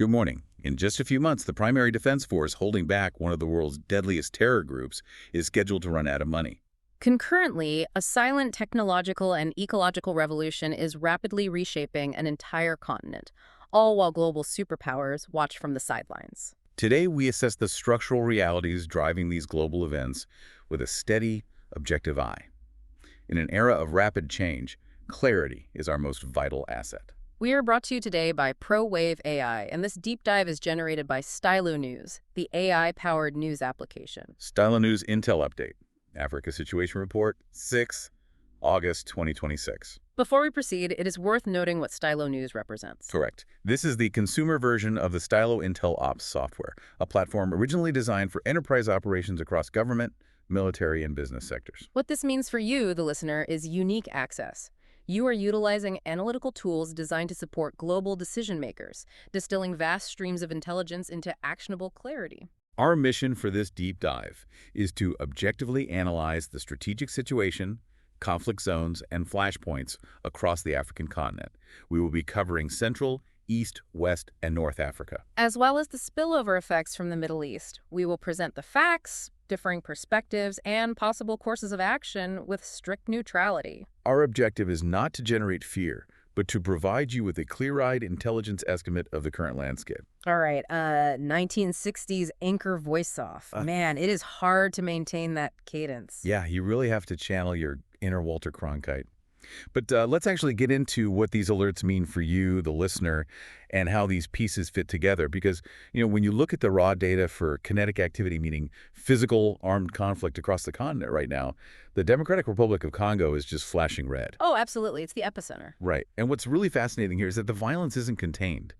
Good morning. In just a few months, the primary defense force holding back one of the world's deadliest terror groups is scheduled to run out of money. Concurrently, a silent technological and ecological revolution is rapidly reshaping an entire continent, all while global superpowers watch from the sidelines. Today, we assess the structural realities driving these global events with a steady, objective eye. In an era of rapid change, clarity is our most vital asset. We are brought to you today by ProWave AI, and this deep dive is generated by Stylo News, the AI-powered news application. Stylo News Intel Update. Africa Situation Report, 6 August 2026. Before we proceed, it is worth noting what Stylo News represents. Correct. This is the consumer version of the Stylo Intel Ops software, a platform originally designed for enterprise operations across government, military, and business sectors. What this means for you, the listener, is unique access. You are utilizing analytical tools designed to support global decision makers, distilling vast streams of intelligence into actionable clarity. Our mission for this deep dive is to objectively analyze the strategic situation, conflict zones, and flashpoints across the African continent. We will be covering Central, East, West, and North Africa, As well as the spillover effects from the Middle East. We will present the facts, differing perspectives, and possible courses of action with strict neutrality. Our objective is not to generate fear, but to provide you with a clear-eyed intelligence estimate of the current landscape. All right, 1960s anchor voice-off. Man, it is hard to maintain that cadence. Yeah, you really have to channel your inner Walter Cronkite. But let's actually get into what these alerts mean for you, the listener, and how these pieces fit together. Because, when you look at the raw data for kinetic activity, meaning physical armed conflict across the continent right now, the Democratic Republic of Congo is just flashing red. Oh, absolutely. It's the epicenter. Right. And what's really fascinating here is that the violence isn't contained.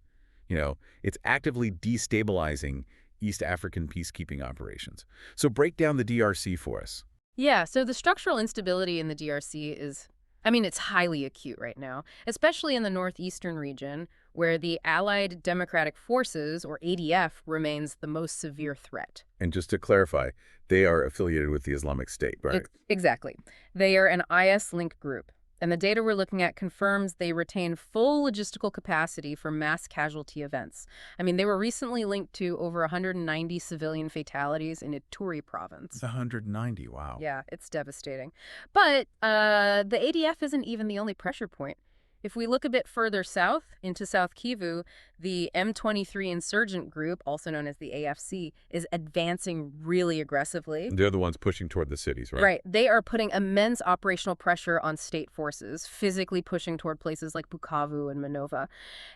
It's actively destabilizing East African peacekeeping operations. So break down the DRC for us. Yeah, so the structural instability in the DRC is, it's highly acute right now, especially in the northeastern region, where the Allied Democratic Forces, or ADF, remains the most severe threat. And just to clarify, they are affiliated with the Islamic State, right? Exactly. They are an IS-linked group, and the data we're looking at confirms they retain full logistical capacity for mass casualty events. They were recently linked to over 190 civilian fatalities in Ituri province. 190, wow. Yeah, it's devastating. But the ADF isn't even the only pressure point. If we look a bit further south, into South Kivu, the M23 insurgent group, also known as the AFC, is advancing really aggressively. They're the ones pushing toward the cities, right? Right. They are putting immense operational pressure on state forces, physically pushing toward places like Bukavu and Minova.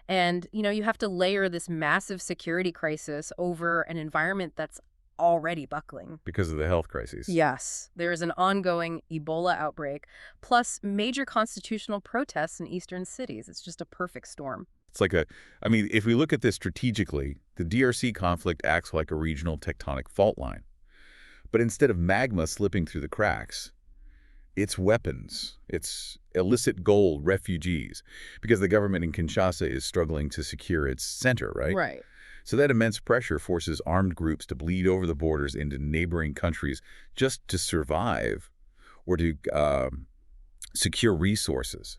And, you have to layer this massive security crisis over an environment that's already buckling. Because of the health crises. Yes. There is an ongoing Ebola outbreak, plus major constitutional protests in eastern cities. It's just a perfect storm. It's like if we look at this strategically, the DRC conflict acts like a regional tectonic fault line. But instead of magma slipping through the cracks, it's weapons, it's illicit gold, refugees, because the government in Kinshasa is struggling to secure its center, right? Right. So that immense pressure forces armed groups to bleed over the borders into neighboring countries just to survive or to secure resources.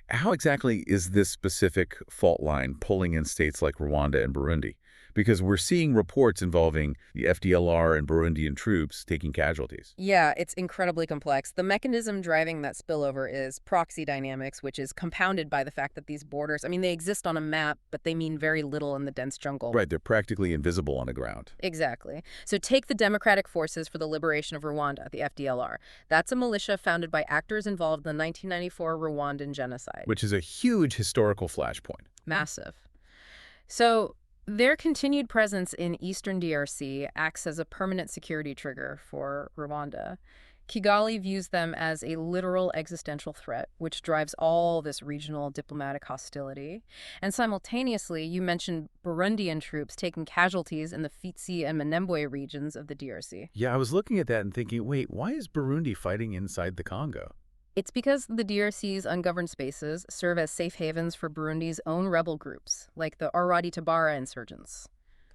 How exactly is this specific fault line pulling in states like Rwanda and Burundi? Because we're seeing reports involving the FDLR and Burundian troops taking casualties. Yeah, it's incredibly complex. The mechanism driving that spillover is proxy dynamics, which is compounded by the fact that these borders, they exist on a map, but they mean very little in the dense jungle. Right, they're practically invisible on the ground. Exactly. So take the Democratic Forces for the Liberation of Rwanda, the FDLR. That's a militia founded by actors involved in the 1994 Rwandan genocide. Which is a huge historical flashpoint. Massive. So their continued presence in eastern DRC acts as a permanent security trigger for Rwanda. Kigali views them as a literal existential threat, which drives all this regional diplomatic hostility. And simultaneously, you mentioned Burundian troops taking casualties in the Fizi and Minembwe regions of the DRC. Yeah, I was looking at that and thinking, wait, why is Burundi fighting inside the Congo? It's because the DRC's ungoverned spaces serve as safe havens for Burundi's own rebel groups, like the Arwadi Tabara insurgents.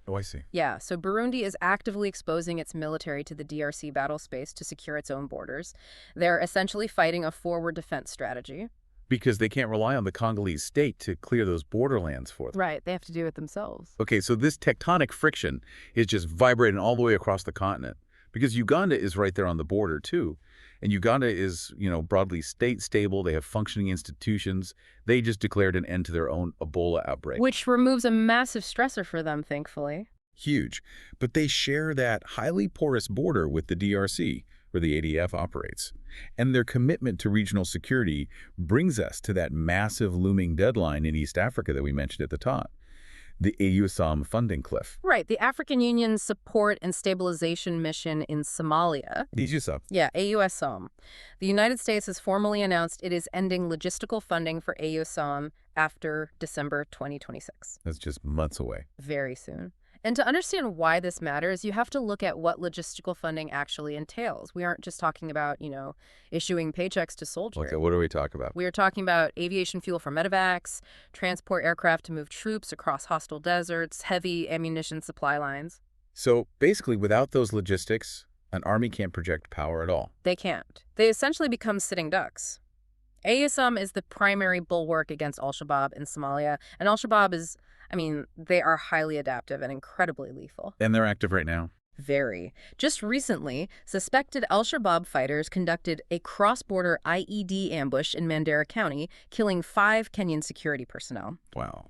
Oh, I see. Yeah, so Burundi is actively exposing its military to the DRC battle space to secure its own borders. They're essentially fighting a forward defense strategy. because they can't rely on the Congolese state to clear those borderlands for them. Right, they have to do it themselves. Okay, so this tectonic friction is just vibrating all the way across the continent because Uganda is right there on the border too. And Uganda is, broadly state stable. They have functioning institutions. They just declared an end to their own Ebola outbreak. Which removes a massive stressor for them, thankfully. Huge. But they share that highly porous border with the DRC, where the ADF operates. And their commitment to regional security brings us to that massive looming deadline in East Africa that we mentioned at the top, the AUSOM funding cliff. Right, the African Union's Support and Stabilization Mission in Somalia. AUSOM. Yeah, AUSOM. The United States has formally announced it is ending logistical funding for AUSOM after December 2026. That's just months away. Very soon. And to understand why this matters, you have to look at what logistical funding actually entails. We aren't just talking about, issuing paychecks to soldiers. Okay, what are we talking about? We are talking about aviation fuel for medevacs, transport aircraft to move troops across hostile deserts, heavy ammunition supply lines. So basically, without those logistics, an army can't project power at all. They can't. They essentially become sitting ducks. AUSOM is the primary bulwark against al-Shabaab in Somalia, and al-Shabaab is, they are highly adaptive and incredibly lethal. And they're active right now. Very. Just recently, suspected al-Shabaab fighters conducted a cross-border IED ambush in Mandera County, killing 5 Kenyan security personnel. Wow.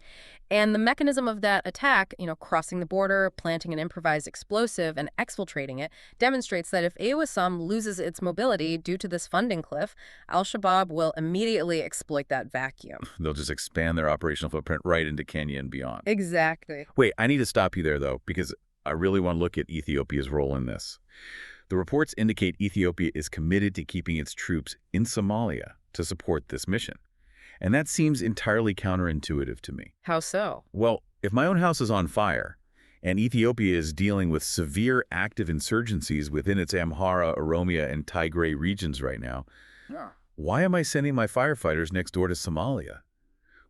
And the mechanism of that attack, crossing the border, planting an improvised explosive, and exfiltrating it, demonstrates that if AUSOM loses its mobility due to this funding cliff, al-Shabaab will immediately exploit that vacuum. They'll just expand their operational footprint right into Kenya and beyond. Exactly. Wait, I need to stop you there, though, because I really want to look at Ethiopia's role in this. The reports indicate Ethiopia is committed to keeping its troops in Somalia to support this mission. And that seems entirely counterintuitive to me. How so? Well, if my own house is on fire and Ethiopia is dealing with severe active insurgencies within its Amhara, Oromia, and Tigray regions right now, why am I sending my firefighters next door to Somalia?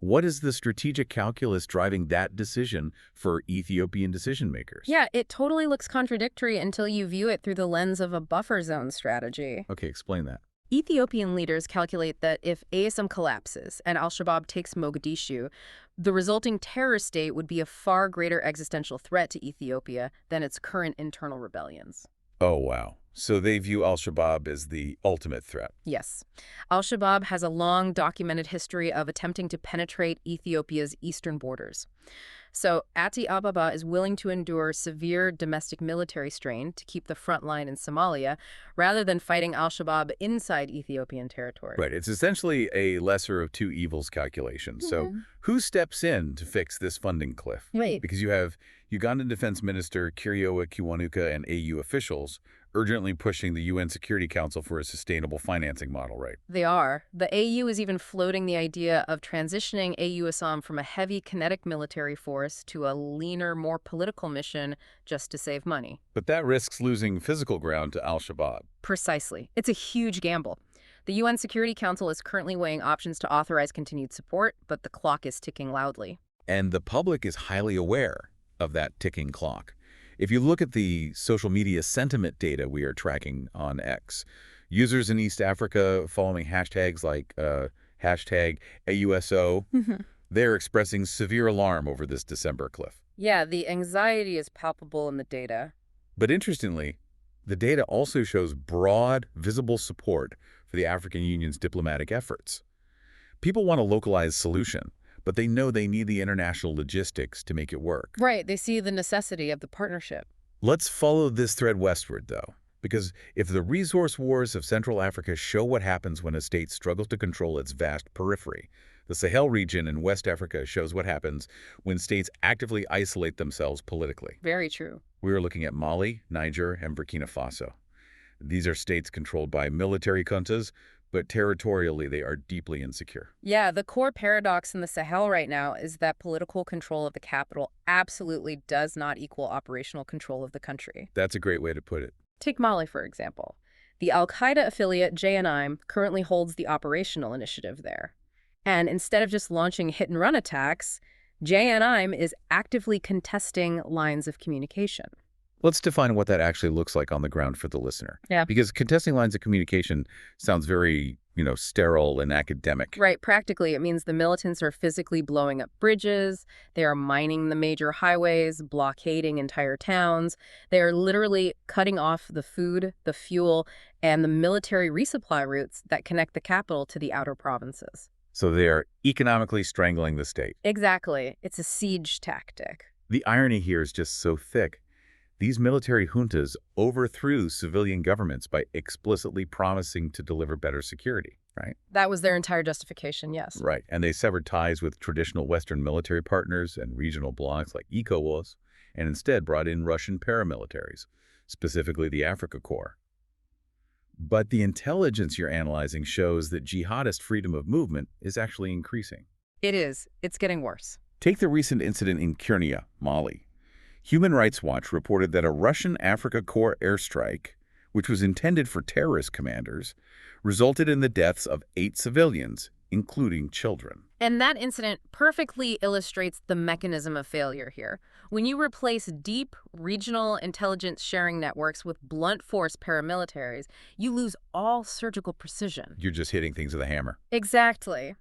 What is the strategic calculus driving that decision for Ethiopian decision makers? Yeah, it totally looks contradictory until you view it through the lens of a buffer zone strategy. Okay, explain that. Ethiopian leaders calculate that if ASM collapses and al-Shabaab takes Mogadishu, the resulting terror state would be a far greater existential threat to Ethiopia than its current internal rebellions. Oh, wow. So they view al-Shabaab as the ultimate threat. Yes. Al-Shabaab has a long documented history of attempting to penetrate Ethiopia's eastern borders. So Addis Ababa is willing to endure severe domestic military strain to keep the front line in Somalia rather than fighting al-Shabaab inside Ethiopian territory. Right. It's essentially a lesser of two evils calculation. So who steps in to fix this funding cliff? Right. Because you have Ugandan Defense Minister Kyrioa Kiwanuka and AU officials urgently pushing the UN Security Council for a sustainable financing model, right? They are. The AU is even floating the idea of transitioning AUSOM from a heavy kinetic military force to a leaner, more political mission just to save money. But that risks losing physical ground to al-Shabaab. Precisely. It's a huge gamble. The UN Security Council is currently weighing options to authorize continued support, but the clock is ticking loudly. And the public is highly aware of that ticking clock. If you look at the social media sentiment data we are tracking on X, users in East Africa following hashtags like hashtag AUSO, they're expressing severe alarm over this December cliff. Yeah, the anxiety is palpable in the data. But interestingly, the data also shows broad, visible support for the African Union's diplomatic efforts. People want a localized solution, but they know they need the international logistics to make it work. Right, they see the necessity of the partnership. Let's follow this thread westward, though, because if the resource wars of Central Africa show what happens when a state struggles to control its vast periphery, the Sahel region in West Africa shows what happens when states actively isolate themselves politically. Very true. We are looking at Mali, Niger, and Burkina Faso. These are states controlled by military juntas, but territorially they are deeply insecure. Yeah, the core paradox in the Sahel right now is that political control of the capital absolutely does not equal operational control of the country. That's a great way to put it. Take Mali, for example. The al-Qaeda affiliate JNIM currently holds the operational initiative there. And instead of just launching hit-and-run attacks, JNIM is actively contesting lines of communication. Let's define what that actually looks like on the ground for the listener. Yeah. Because contesting lines of communication sounds very, sterile and academic. Right. Practically, it means the militants are physically blowing up bridges. They are mining the major highways, blockading entire towns. They are literally cutting off the food, the fuel, and the military resupply routes that connect the capital to the outer provinces. So they are economically strangling the state. Exactly. It's a siege tactic. The irony here is just so thick. These military juntas overthrew civilian governments by explicitly promising to deliver better security, right? That was their entire justification, yes. Right. And they severed ties with traditional Western military partners and regional blocs like ECOWAS, and instead brought in Russian paramilitaries, specifically the Africa Corps. But the intelligence you're analyzing shows that jihadist freedom of movement is actually increasing. It is. It's getting worse. Take the recent incident in Kyrenia, Mali. Human Rights Watch reported that a Russian Africa Corps airstrike, which was intended for terrorist commanders, resulted in the deaths of 8 civilians, including children. And that incident perfectly illustrates the mechanism of failure here. When you replace deep regional intelligence sharing networks with blunt force paramilitaries, you lose all surgical precision. You're just hitting things with a hammer. Exactly.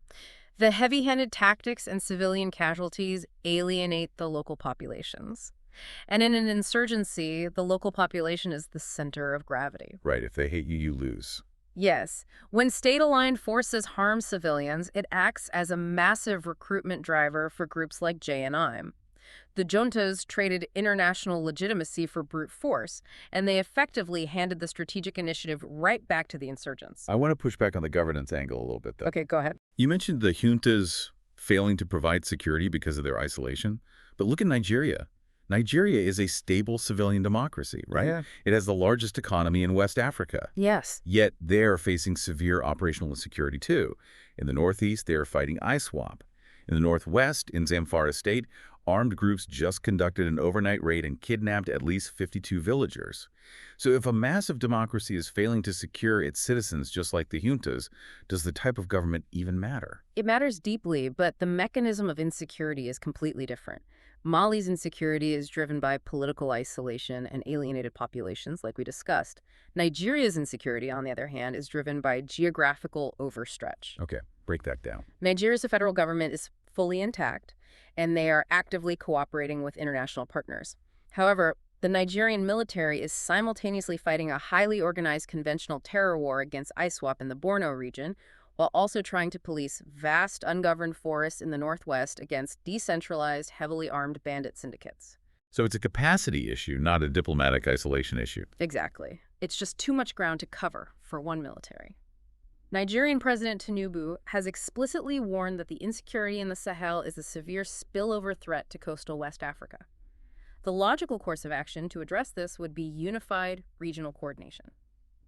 The heavy-handed tactics and civilian casualties alienate the local populations. And in an insurgency, the local population is the center of gravity. Right. If they hate you, you lose. Yes. When state-aligned forces harm civilians, it acts as a massive recruitment driver for groups like JNI. The juntas traded international legitimacy for brute force, and they effectively handed the strategic initiative right back to the insurgents. I want to push back on the governance angle a little bit, though. Okay, go ahead. You mentioned the juntas failing to provide security because of their isolation, but look at Nigeria. Nigeria is a stable civilian democracy, right? Yeah. It has the largest economy in West Africa. Yes. Yet they're facing severe operational insecurity, too. In the northeast, they are fighting ISWAP. In the northwest, in Zamfara State, armed groups just conducted an overnight raid and kidnapped at least 52 villagers. So if a massive democracy is failing to secure its citizens just like the juntas, does the type of government even matter? It matters deeply, but the mechanism of insecurity is completely different. Mali's insecurity is driven by political isolation and alienated populations, like we discussed. Nigeria's insecurity, on the other hand, is driven by geographical overstretch. Okay, break that down. Nigeria's federal government is fully intact, and they are actively cooperating with international partners. However, the Nigerian military is simultaneously fighting a highly organized conventional terror war against ISWAP in the Borno region, while also trying to police vast ungoverned forests in the northwest against decentralized, heavily armed bandit syndicates. So it's a capacity issue, not a diplomatic isolation issue. Exactly. It's just too much ground to cover for one military. Nigerian President Tinubu has explicitly warned that the insecurity in the Sahel is a severe spillover threat to coastal West Africa. The logical course of action to address this would be unified regional coordination.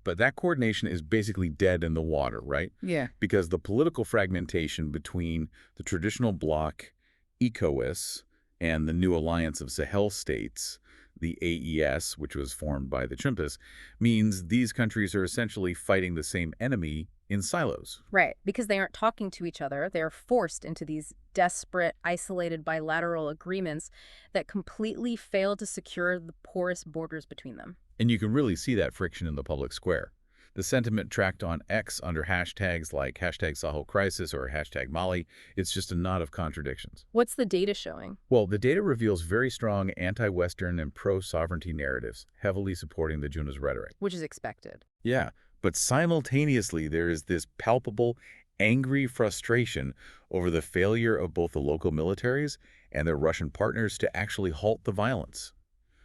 But that coordination is basically dead in the water, right? Yeah. Because the political fragmentation between the traditional bloc, ECOWAS, and the new alliance of Sahel states, the AES, which was formed by the juntas, means these countries are essentially fighting the same enemy in silos. Right, because they aren't talking to each other. They're forced into these desperate, isolated bilateral agreements that completely fail to secure the porous borders between them. And you can really see that friction in the public square. The sentiment tracked on X under hashtags like hashtag Sahel crisis or hashtag Mali, it's just a knot of contradictions. What's the data showing? Well, the data reveals very strong anti-Western and pro-sovereignty narratives, heavily supporting the junta's rhetoric. Which is expected. Yeah, but simultaneously there is this palpable, angry frustration over the failure of both the local militaries and their Russian partners to actually halt the violence.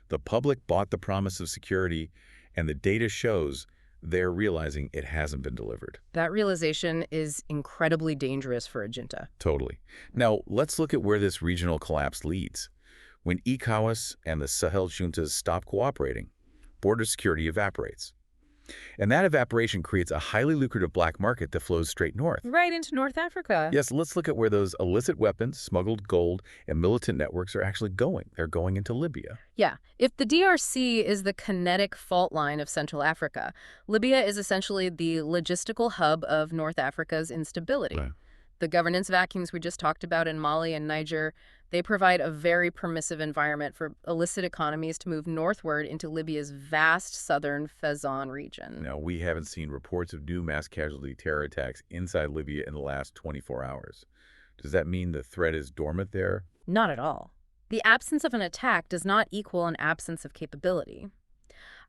The public bought the promise of security, and the data shows they're realizing it hasn't been delivered. That realization is incredibly dangerous for a junta. Totally. Now, let's look at where this regional collapse leads. When ECOWAS and the Sahel juntas stop cooperating, border security evaporates. And that evaporation creates a highly lucrative black market that flows straight north. Right into North Africa. Yes, let's look at where those illicit weapons, smuggled gold, and militant networks are actually going. They're going into Libya. Yeah. If the DRC is the kinetic fault line of Central Africa, Libya is essentially the logistical hub of North Africa's instability. Right. The governance vacuums we just talked about in Mali and Niger, they provide a very permissive environment for illicit economies to move northward into Libya's vast southern Fezzan region. Now, we haven't seen reports of new mass casualty terror attacks inside Libya in the last 24 hours. Does that mean the threat is dormant there? Not at all. The absence of an attack does not equal an absence of capability.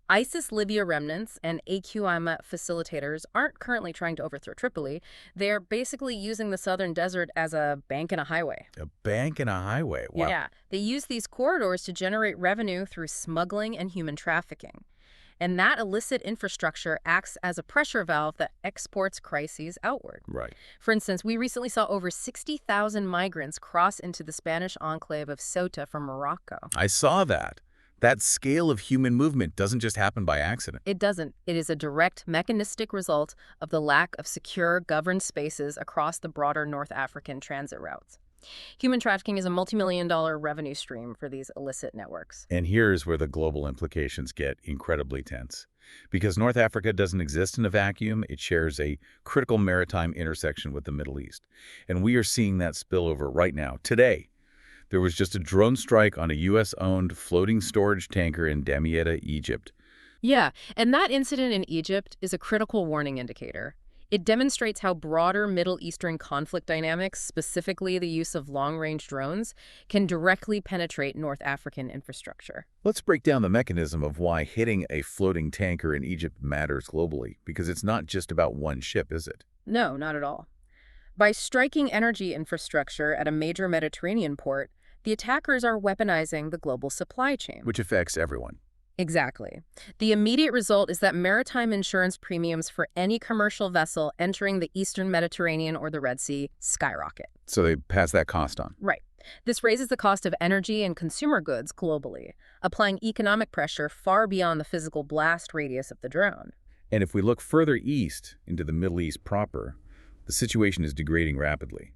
ISIS Libya remnants and AQM facilitators aren't currently trying to overthrow Tripoli. They're basically using the southern desert as a bank and a highway. A bank and a highway? Wow. Yeah, they use these corridors to generate revenue through smuggling and human trafficking. And that illicit infrastructure acts as a pressure valve that exports crises outward. Right. For instance, we recently saw over 60,000 migrants cross into the Spanish enclave of Ceuta from Morocco. I saw that. That scale of human movement doesn't just happen by accident. It doesn't. It is a direct mechanistic result of the lack of secure, governed spaces across the broader North African transit routes. Human trafficking is a multi-million-dollar revenue stream for these illicit networks. And here's where the global implications get incredibly tense. Because North Africa doesn't exist in a vacuum, it shares a critical maritime intersection with the Middle East. And we are seeing that spill over right now, today. There was just a drone strike on a U.S.-owned floating storage tanker in Damietta, Egypt. Yeah, and that incident in Egypt is a critical warning indicator. It demonstrates how broader Middle Eastern conflict dynamics, specifically the use of long-range drones, can directly penetrate North African infrastructure. Let's break down the mechanism of why hitting a floating tanker in Egypt matters globally, because it's not just about one ship, is it? No, not at all. By striking energy infrastructure at a major Mediterranean port, the attackers are weaponizing the global supply chain. Which affects everyone. Exactly. The immediate result is that maritime insurance premiums for any commercial vessel entering the Eastern Mediterranean or the Red Sea skyrocket. So they pass that cost on. Right. This raises the cost of energy and consumer goods globally, applying economic pressure far beyond the physical blast radius of the drone. And if we look further east into the Middle East proper, the situation is degrading rapidly.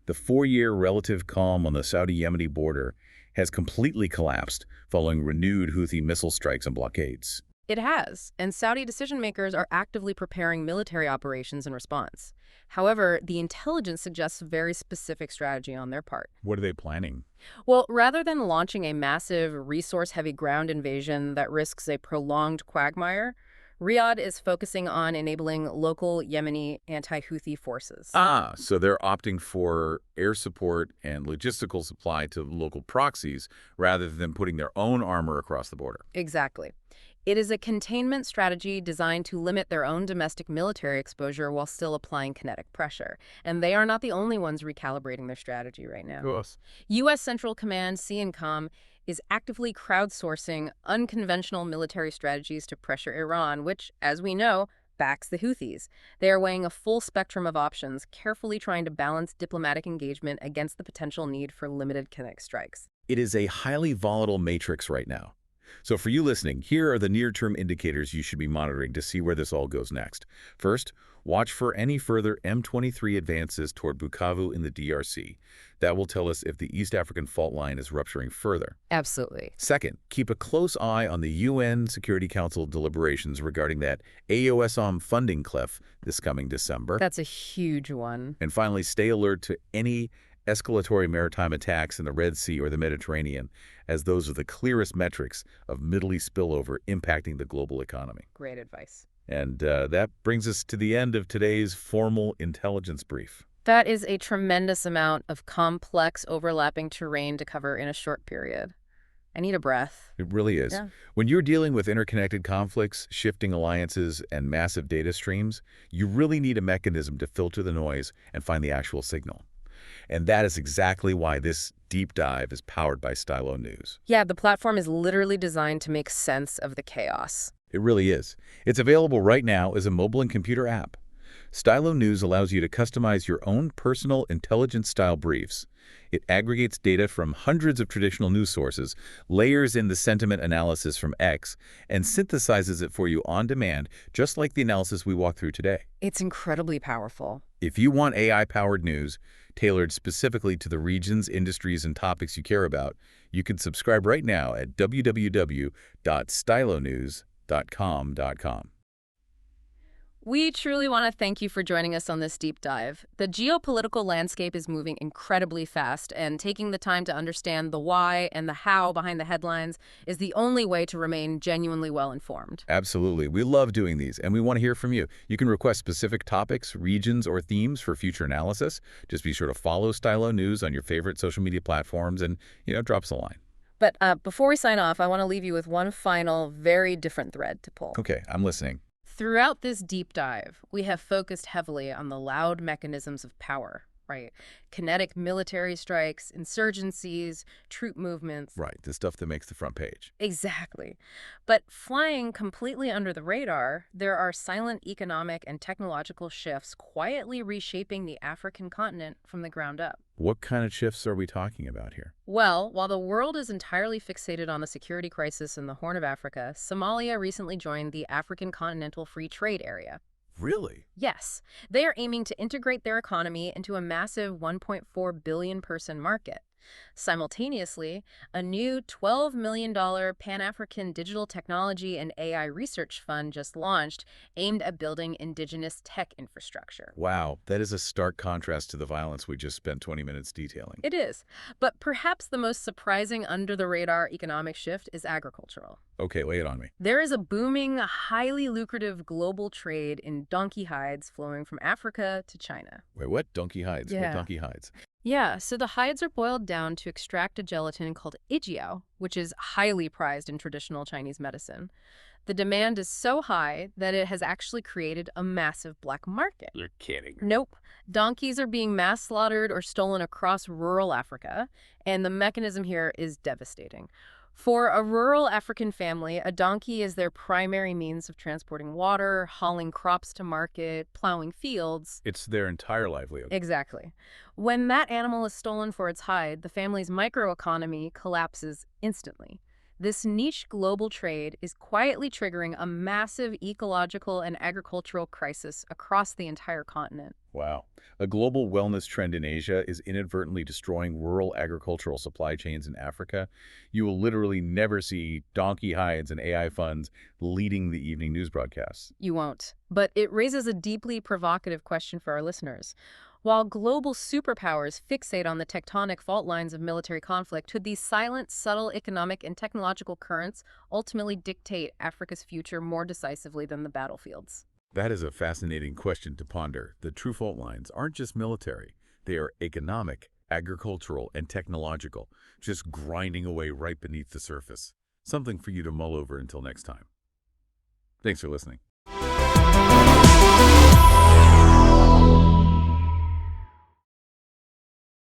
The 4-year relative calm on the Saudi-Yemeni border has completely collapsed following renewed Houthi missile strikes and blockades. It has, and Saudi decision-makers are actively preparing military operations in response. However, the intelligence suggests a very specific strategy on their part. What are they planning? Well, rather than launching a massive, resource-heavy ground invasion that risks a prolonged quagmire, Riyadh is focusing on enabling local Yemeni anti-Houthi forces. So they're opting for air support and logistical supply to local proxies rather than putting their own armor across the border. Exactly. It is a containment strategy designed to limit their own domestic military exposure while still applying kinetic pressure. And they are not the only ones recalibrating their strategy right now. U.S. Central Command, CENTCOM, is actively crowdsourcing unconventional military strategies to pressure Iran, which, as we know, backs the Houthis. They are weighing a full spectrum of options, carefully trying to balance diplomatic engagement against the potential need for limited kinetic strikes. It is a highly volatile matrix right now. So for you listening, here are the near-term indicators you should be monitoring to see where this all goes next. First, watch for any further M23 advances toward Bukavu in the DRC. That will tell us if the East African fault line is rupturing further. Absolutely. Second, keep a close eye on the UN Security Council deliberations regarding that AOSOM funding cliff this coming December. That's a huge one. And finally, stay alert to any escalatory maritime attacks in the Red Sea or the Mediterranean, as those are the clearest metrics of Middle East spillover impacting the global economy. Great advice. And that brings us to the end of today's formal intelligence brief. That is a tremendous amount of complex, overlapping terrain to cover in a short period. I need a breath. It really is. Yeah. When you're dealing with interconnected conflicts, shifting alliances, and massive data streams, you really need a mechanism to filter the noise and find the actual signal. And that is exactly why this deep dive is powered by Stylo News. Yeah, the platform is literally designed to make sense of the chaos. It really is. It's available right now as a mobile and computer app. Stylo News allows you to customize your own personal intelligence-style briefs. It aggregates data from hundreds of traditional news sources, layers in the sentiment analysis from X, and synthesizes it for you on demand, just like the analysis we walked through today. It's incredibly powerful. If you want AI-powered news tailored specifically to the regions, industries, and topics you care about, you can subscribe right now at www.stylonews.com. We truly want to thank you for joining us on this deep dive. The geopolitical landscape is moving incredibly fast, and taking the time to understand the why and the how behind the headlines is the only way to remain genuinely well informed. Absolutely. We love doing these, and we want to hear from you. You can request specific topics, regions, or themes for future analysis. Just be sure to follow Stylo News on your favorite social media platforms and, drop us a line. But before we sign off, I want to leave you with one final, very different thread to pull. Okay, I'm listening. Throughout this deep dive, we have focused heavily on the loud mechanisms of power, right? Kinetic military strikes, insurgencies, troop movements. Right, the stuff that makes the front page. Exactly. But flying completely under the radar, there are silent economic and technological shifts quietly reshaping the African continent from the ground up. What kind of shifts are we talking about here? Well, while the world is entirely fixated on the security crisis in the Horn of Africa, Somalia recently joined the African Continental Free Trade Area. Really? Yes, they are aiming to integrate their economy into a massive 1.4 billion person market. Simultaneously, a new $12 million Pan-African Digital Technology and AI Research Fund just launched, aimed at building indigenous tech infrastructure. Wow, that is a stark contrast to the violence we just spent 20 minutes detailing. It is. But perhaps the most surprising under-the-radar economic shift is agricultural. Okay, lay it on me. There is a booming, highly lucrative global trade in donkey hides flowing from Africa to China. Wait, what? Donkey hides? Yeah. What donkey hides? Yeah, so the hides are boiled down to extract a gelatin called ijiao, which is highly prized in traditional Chinese medicine. The demand is so high that it has actually created a massive black market. You're kidding. Nope. Donkeys are being mass slaughtered or stolen across rural Africa, and the mechanism here is devastating. For a rural African family, a donkey is their primary means of transporting water, hauling crops to market, plowing fields. It's their entire livelihood. Exactly. When that animal is stolen for its hide, the family's microeconomy collapses instantly. This niche global trade is quietly triggering a massive ecological and agricultural crisis across the entire continent. Wow. A global wellness trend in Asia is inadvertently destroying rural agricultural supply chains in Africa. You will literally never see donkey hides and AI funds leading the evening news broadcasts. You won't. But it raises a deeply provocative question for our listeners. While global superpowers fixate on the tectonic fault lines of military conflict, could these silent, subtle economic and technological currents ultimately dictate Africa's future more decisively than the battlefields? That is a fascinating question to ponder. The true fault lines aren't just military. They are economic, agricultural, and technological, just grinding away right beneath the surface. Something for you to mull over until next time. Thanks for listening.